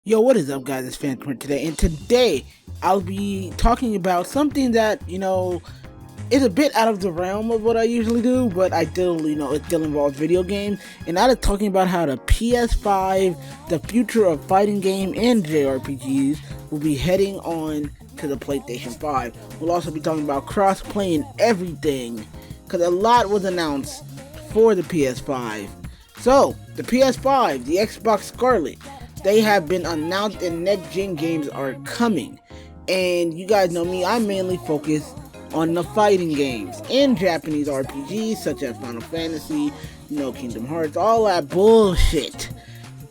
Yo, what is up, guys? It's Phantom today, and today I'll be talking about something that is a bit out of the realm of what I usually do, but I still, it still involves video games. And that is talking about how the PS5, the future of fighting game and Jrpgs, will be heading on to the PlayStation 5. We'll also be talking about crossplay and everything, because a lot was announced for the PS5. So, the PS5, the Xbox Scarlet, they have been announced and next-gen games are coming. And you guys know me, I mainly focus on the fighting games and Japanese RPGs such as Final Fantasy, Kingdom Hearts, all that bullshit.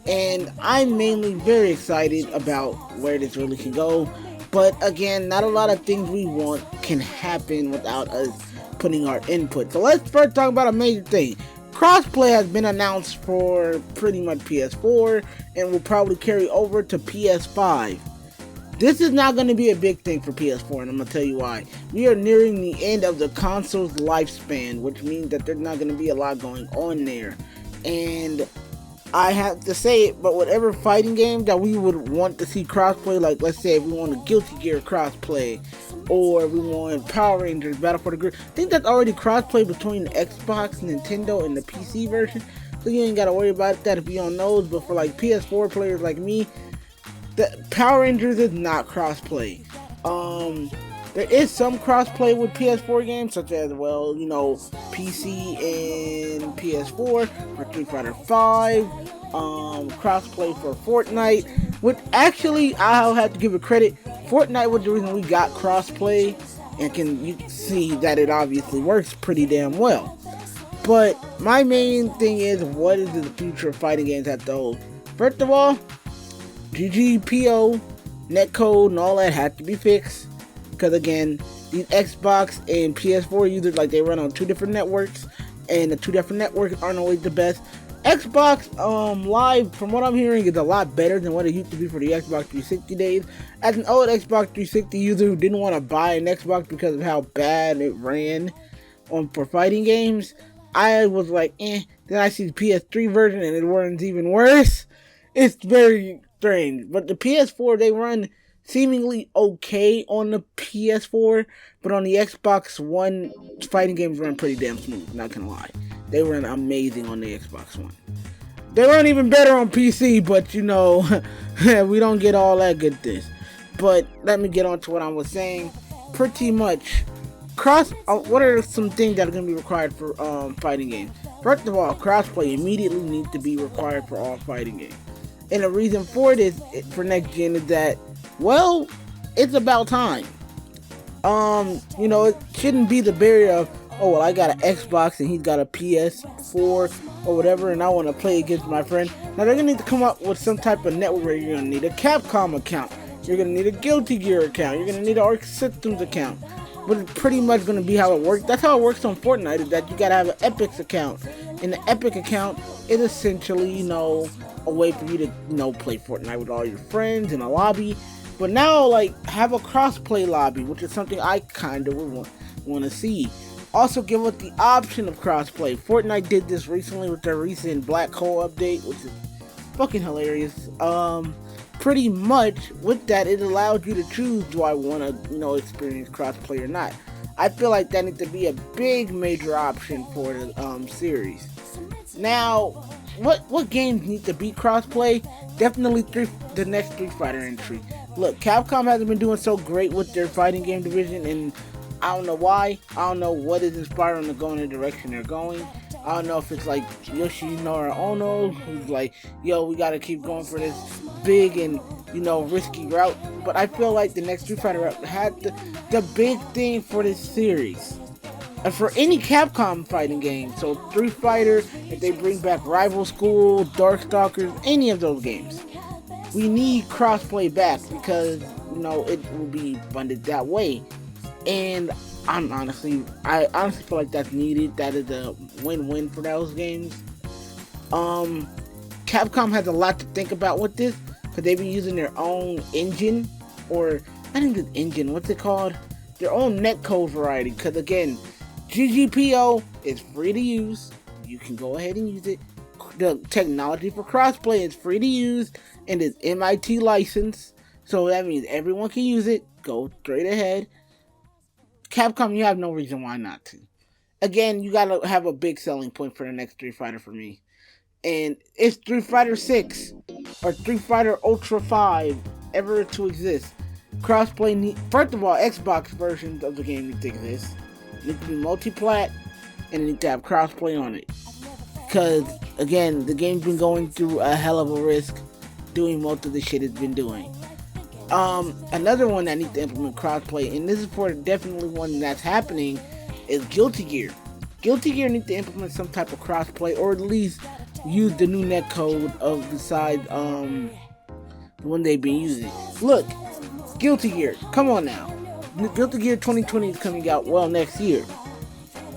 And I'm mainly very excited about where this really can go. But again, not a lot of things we want can happen without us putting our input. So let's first talk about a major thing. Crossplay has been announced for pretty much PS4 and will probably carry over to PS5. This is not going to be a big thing for PS4, and I'm going to tell you why. We are nearing the end of the console's lifespan, which means that there's not going to be a lot going on there. And I have to say it, but whatever fighting game that we would want to see crossplay, like let's say if we want a Guilty Gear crossplay, or we want Power Rangers Battle for the Grid, I think that's already crossplay between the Xbox, Nintendo, and the PC version, so you ain't gotta worry about that if you don't know. But for like PS4 players like me, the Power Rangers is not crossplay. There is some crossplay with PS4 games, such as, PC and PS4 for Street Fighter 5, crossplay for Fortnite, which actually, I'll have to give it credit, Fortnite was the reason we got crossplay, and you can see that it obviously works pretty damn well. But my main thing is, what is the future of fighting games have to hold? First of all, GGPO, netcode, and all that had to be fixed. Because again, these Xbox and PS4 users, they run on two different networks, and the two different networks aren't always the best. Xbox Live, from what I'm hearing, is a lot better than what it used to be for the Xbox 360 days. As an old Xbox 360 user who didn't want to buy an Xbox because of how bad it ran for fighting games, I was like, eh. Then I see the PS3 version and it runs even worse. It's very strange. But the PS4, they run seemingly okay on the PS4, but on the Xbox One, fighting games run pretty damn smooth, not gonna lie. They run amazing on the Xbox One. They run even better on PC, but we don't get all that goodness. But let me get on to what I was saying. Pretty much, what are some things that are going to be required for fighting games? First of all, crossplay immediately needs to be required for all fighting games. And the reason for this, for next gen, is that, well, it's about time. It shouldn't be the barrier of, oh, well, I got an Xbox and he's got a PS4 or whatever, and I want to play against my friend. Now, they're going to need to come up with some type of network where you're going to need a Capcom account. You're going to need a Guilty Gear account. You're going to need an Arc Systems account. But it's pretty much going to be how it works. That's how it works on Fortnite, is that you got to have an Epic's account. And the Epic account is essentially, a way for you to, play Fortnite with all your friends in a lobby. But now, have a cross-play lobby, which is something I kind of would want to see. Also, give us the option of cross-play. Fortnite did this recently with their recent Black Hole update, which is fucking hilarious. Pretty much, with that, it allows you to choose, do I want to, experience cross-play or not. I feel like that needs to be a big, major option for the series. Now, what games need to be crossplay? Definitely the next Street Fighter entry. Look, Capcom hasn't been doing so great with their fighting game division, and I don't know why. I don't know what is inspiring them to go in the direction they're going. I don't know if it's like Yoshinori Ono, who's like, yo, we gotta keep going for this big and, risky route. But I feel like the next Street Fighter route had the big thing for this series. And for any Capcom fighting game, so Street Fighter, if they bring back Rival School, Darkstalkers, any of those games, we need crossplay back because, it will be funded that way. And I honestly feel like that's needed. That is a win-win for those games. Capcom has a lot to think about with this, because they've been using their own engine, or I think it's engine, what's it called? Their own netcode variety, because again, GGPO is free to use. You can go ahead and use it. the technology for crossplay is free to use and is MIT licensed, so that means everyone can use it. Go straight ahead. Capcom, you have no reason why not to. Again, you gotta have a big selling point for the next Street Fighter for me. And if Street Fighter 6 or Street Fighter Ultra 5 ever to exist, crossplay first of all, Xbox versions of the game need to exist. It needs to be multi-plat and it needs to have crossplay on it. Because, again, the game's been going through a hell of a risk doing most of the shit it's been doing. Another one that needs to implement crossplay, and this is for definitely one that's happening, is Guilty Gear. Guilty Gear needs to implement some type of crossplay, or at least use the new netcode of besides the one they've been using. Look, Guilty Gear, come on now. Guilty Gear 2020 is coming out, well, next year.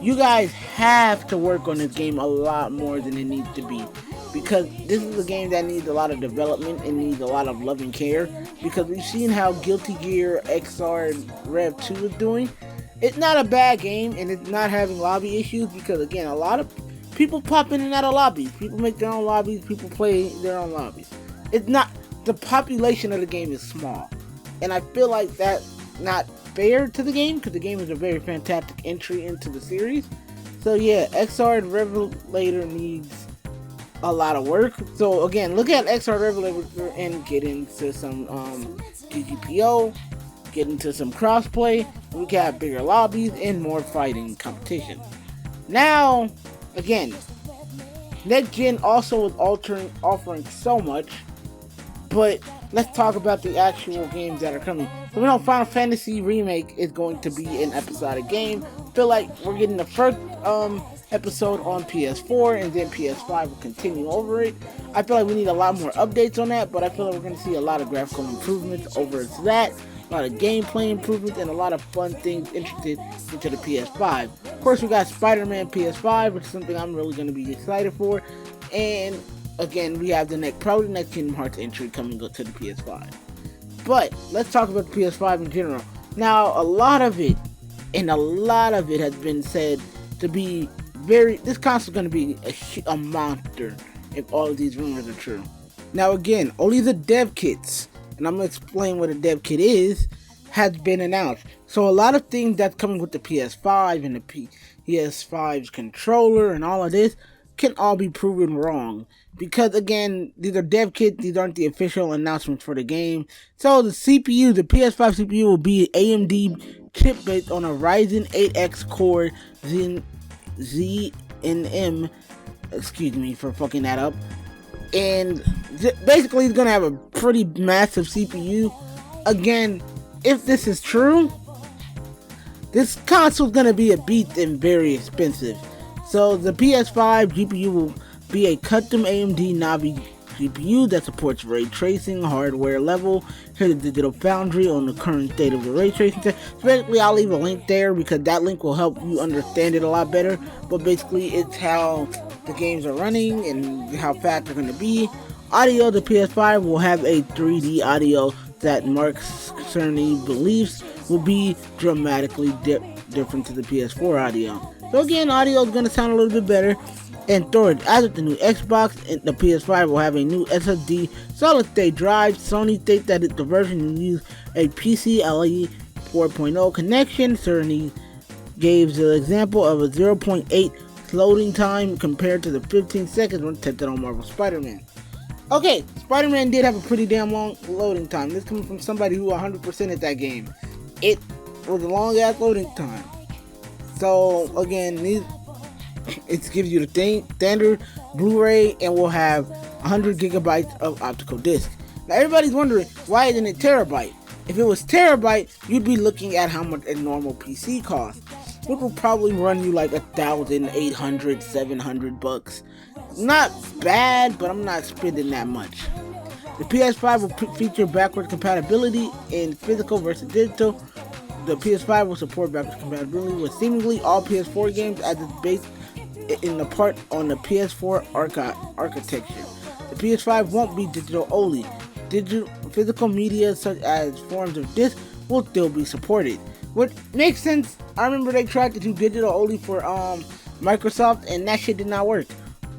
You guys have to work on this game a lot more than it needs to be, because this is a game that needs a lot of development and needs a lot of love and care, because we've seen how Guilty Gear XR Rev 2 is doing. It's not a bad game, and it's not having lobby issues, because again, a lot of people pop in and out of lobbies. People make their own lobbies, people play their own lobbies. It's not, the population of the game is small, and I feel like that's not fair to the game, because the game is a very fantastic entry into the series. So yeah, XR Revelator needs a lot of work. So again, look at XR Revelator and get into some GGPO, get into some crossplay. We can have bigger lobbies and more fighting competition. Now, again, next gen also is offering so much, but let's talk about the actual games that are coming. So we know Final Fantasy Remake is going to be an episodic game. Feel like we're getting the first episode on PS4, and then PS5 will continue over it. I feel like we need a lot more updates on that, but I feel like we're going to see a lot of graphical improvements over to that, a lot of gameplay improvements, and a lot of fun things introduced into the PS5. Of course, we got Spider-Man PS5, which is something I'm really going to be excited for, and again, we have probably the next Kingdom Hearts entry coming to the PS5. But let's talk about the PS5 in general. Now, a lot of it has been said to be this console's going to be a monster if all of these rumors are true. Now, again, only the dev kits, and I'm going to explain what a dev kit is, has been announced. So a lot of things that's coming with the PS5 and the PS5's controller and all of this can all be proven wrong. Because again, these are dev kits, these aren't the official announcements for the game. So the CPU, the PS5 CPU will be AMD chip based on a Ryzen 8X core ZNM, excuse me for fucking that up. And basically it's gonna have a pretty massive CPU. Again, if this is true, this console is gonna be a beast and very expensive. So the PS5 GPU will be a custom AMD Navi GPU that supports ray tracing hardware level. Here's the Digital Foundry on the current state of the ray tracing. So basically, I'll leave a link there because that link will help you understand it a lot better. But basically, it's how the games are running and how fast they're going to be. Audio, the PS5 will have a 3D audio that Mark Cerny believes will be dramatically different to the PS4 audio. So again, audio is going to sound a little bit better. And storage, as with the new Xbox, and the PS5 will have a new SSD solid-state drive. Sony states that the version will use a PCIe 4.0 connection. Cerny gave the example of a 0.8 loading time compared to the 15 seconds when tested on Marvel Spider-Man. Okay, Spider-Man did have a pretty damn long loading time. This coming from somebody who 100% at that game. It was a long-ass loading time. So, again, it gives you the standard Blu-ray and will have 100 gigabytes of optical disc. Now everybody's wondering, why isn't it terabyte? If it was terabyte, you'd be looking at how much a normal PC costs, which will probably run you like $1,800, $700. Not bad, but I'm not spending that much. The PS5 will feature backwards compatibility in physical versus digital. The PS5 will support backwards compatibility with seemingly all PS4 games as it's based in the part on the PS4 architecture. The PS5 won't be digital only. Physical media such as forms of disc will still be supported. What makes sense, I remember they tried to do digital only for Microsoft and that shit did not work.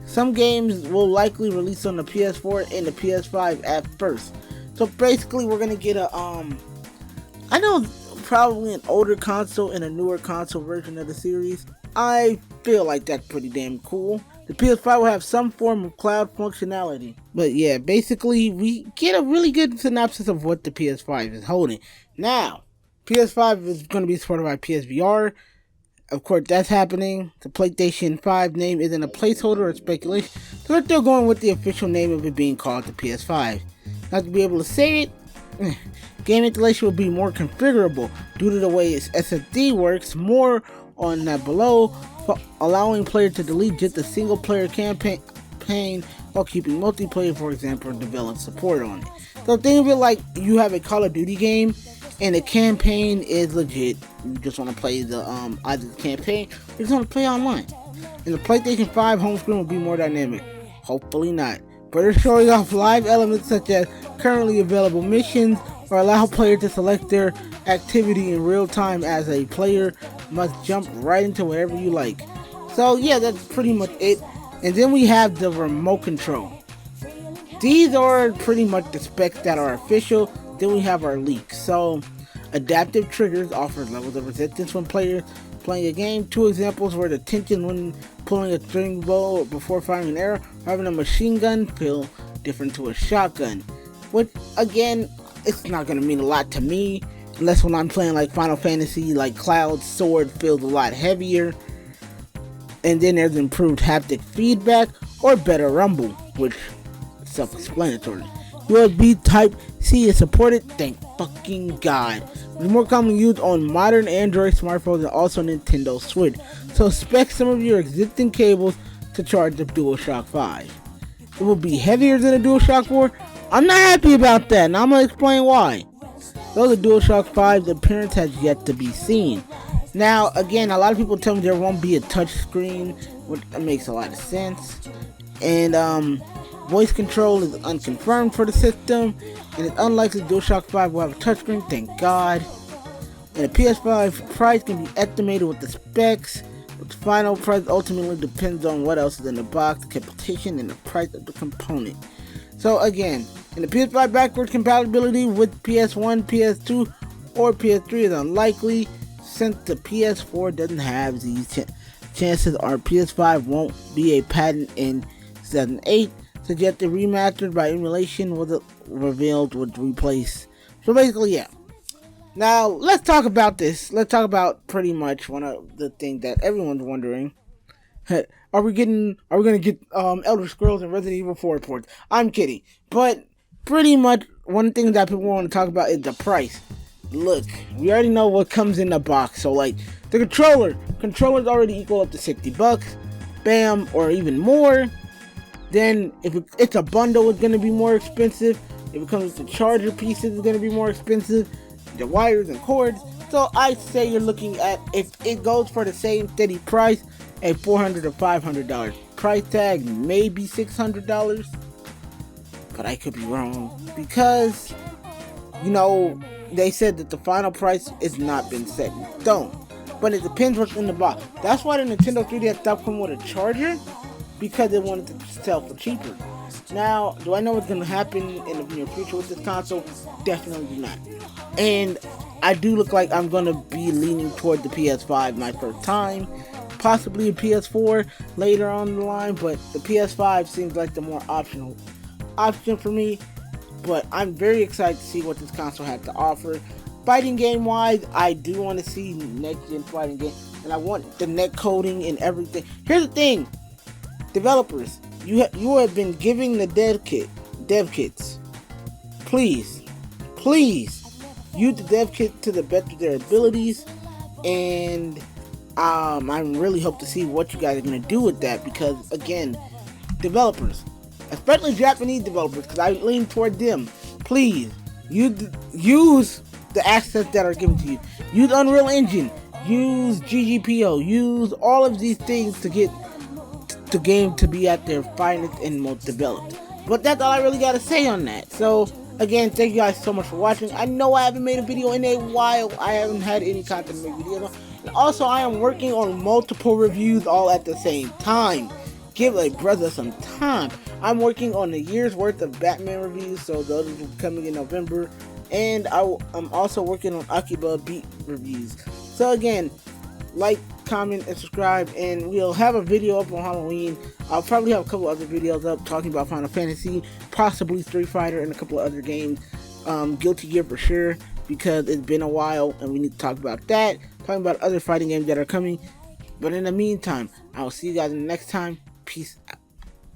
Some games will likely release on the PS4 and the PS5 at first. So basically we're gonna get a I know probably an older console and a newer console version of the series. I feel like that's pretty damn cool. The PS5 will have some form of cloud functionality. But yeah, basically we get a really good synopsis of what the PS5 is holding. Now, PS5 is going to be supported by PSVR. Of course, that's happening. The PlayStation 5 name isn't a placeholder or speculation, so they're still going with the official name of it being called the PS5. Not to be able to say it, game installation will be more configurable due to the way its SSD works. More on that below, allowing players to delete just a single player campaign while keeping multiplayer, for example, and develop support on it. So think of it like you have a Call of Duty game and the campaign is legit. You just want to play the either the campaign or you just want to play online. And the PlayStation 5 home screen will be more dynamic. Hopefully not. But they're showing off live elements such as currently available missions, or allow players to select their activity in real time, as a player must jump right into whatever you like. So yeah, that's pretty much it. And then we have the remote control. These are pretty much the specs that are official. Then we have our leaks. So adaptive triggers offer levels of resistance when players playing a game. Two examples were the tension when pulling a string bow before firing an arrow, having a machine gun feel different to a shotgun. Which again, it's not going to mean a lot to me, unless when I'm playing like Final Fantasy, like Cloud's sword feels a lot heavier. And then there's improved haptic feedback or better rumble, which is self-explanatory. USB Type-C is supported, thank fucking God. It's more commonly used on modern Android smartphones and also Nintendo Switch. So expect some of your existing cables to charge the DualShock 5. It will be heavier than a DualShock 4. I'm not happy about that, and I'm going to explain why. Though the DualShock 5's appearance has yet to be seen. Now, again, a lot of people tell me there won't be a touch screen, which makes a lot of sense. And voice control is unconfirmed for the system, and it's unlikely DualShock 5 will have a touchscreen, thank God. And the PS5 price can be estimated with the specs, but the final price ultimately depends on what else is in the box, the competition, and the price of the component. So again, in the PS5 backwards compatibility with PS1, PS2, or PS3 is unlikely, since the PS4 doesn't have these chances. Our PS5 won't be a patent in 2008. Suggested remastered by emulation was revealed would replace. So basically, yeah. Now let's talk about this. Let's talk about pretty much one of the things that everyone's wondering. Are we gonna get Elder Scrolls and Resident Evil 4 ports? I'm kidding. But pretty much one thing that people want to talk about is the price. Look, we already know what comes in the box. So like the controller's already equal up to $60. Bam, or even more. Then if it's a bundle, it's gonna be more expensive. If it comes with the charger pieces, it's gonna be more expensive. The wires and cords. So I say you're looking at, if it goes for the same steady price, a $400 to $500 price tag, maybe $600, but I could be wrong, because they said that the final price has not been set in stone, but it depends what's in the box. That's why the Nintendo 3DS stopped coming with a charger, because they wanted to sell for cheaper. Now, do I know what's going to happen in the near future with this console? Definitely not. And I do look like I'm going to be leaning toward the PS5 my first time. Possibly a PS4 later on the line, but the PS5 seems like the more option for me. But I'm very excited to see what this console has to offer. Fighting game wise, I do want to see next gen fighting game, and I want the net coding and everything. Here's the thing, developers, you have been giving the dev kits. Please use the dev kit to the best of their abilities, and I really hope to see what you guys are going to do with that, because again, developers, especially Japanese developers, because I lean toward them, please use the assets that are given to you. Use Unreal Engine, use GGPO, use all of these things to get the game to be at their finest and most developed. But that's all I really got to say on that. So again, thank you guys so much for watching. I know I haven't made a video in a while. I haven't had any content to make videos on. And also, I am working on multiple reviews all at the same time. Give a brother some time. I'm working on a year's worth of Batman reviews, so those will be coming in November. And I'm also working on Akiba Beat reviews. So again, like, comment, and subscribe, and we'll have a video up on Halloween. I'll probably have a couple other videos up talking about Final Fantasy, possibly Street Fighter, and a couple of other games. Guilty Gear for sure, because it's been a while and we need to talk about that. Talking about other fighting games that are coming. But in the meantime, I will see you guys in the next time. Peace out.